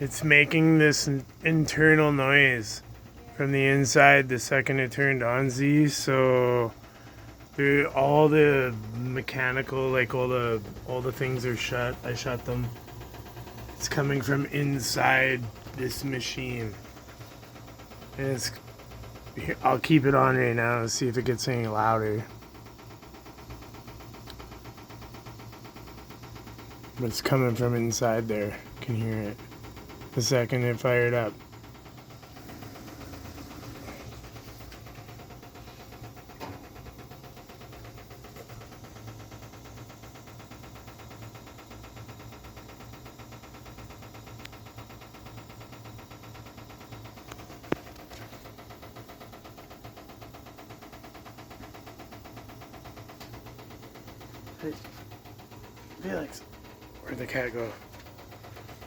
It's making this internal noise from the inside the second it turned on, Z. So all the mechanical, like all the things are shut. I shut them. It's coming from inside this machine. And it's here, I'll keep it on right now and see if it gets any louder. But it's coming from inside there. You can hear it. The second it fired up. Hey, Felix, where'd the cat go?